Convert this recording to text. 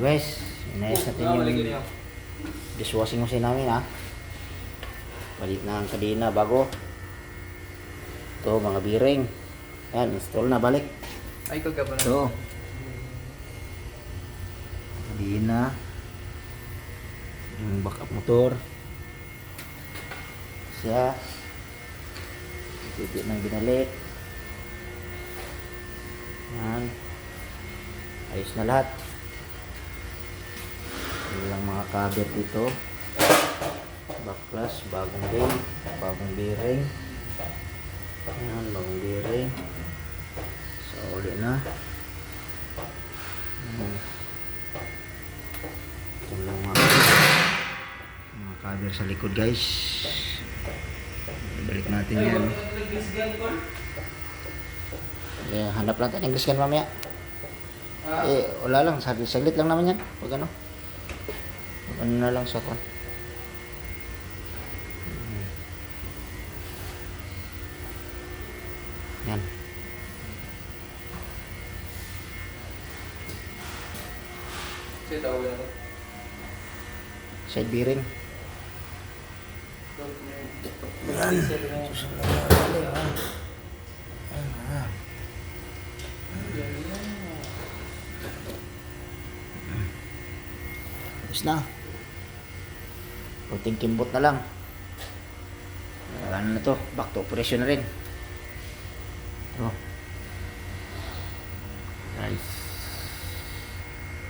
guys, inayos natin yung dishwashing machine namin ha. Palit na ang kadena bago. Ito mga bearing. Yan, install na balik. Ay, kagaba na. Ito. Kadena. Yung backup motor. Siya. Titik ng binalik. Yan. Ayos na lahat. Yung lang mga cover dito. Backflash, bagong ring, bagong bearing. Yan, bagong bearing. So, uli na. Ito lang mga cover sa likod guys. Balik natin yan. Hanap lang tayo ng griskan mamaya. Wala lang, saglit lang naman yan. Pag ano na lang sa kon. Yan. Side bearing. Yan. Tapos na. Kunting kimbot na lang. Ano na to, back to operation na rin. Oh.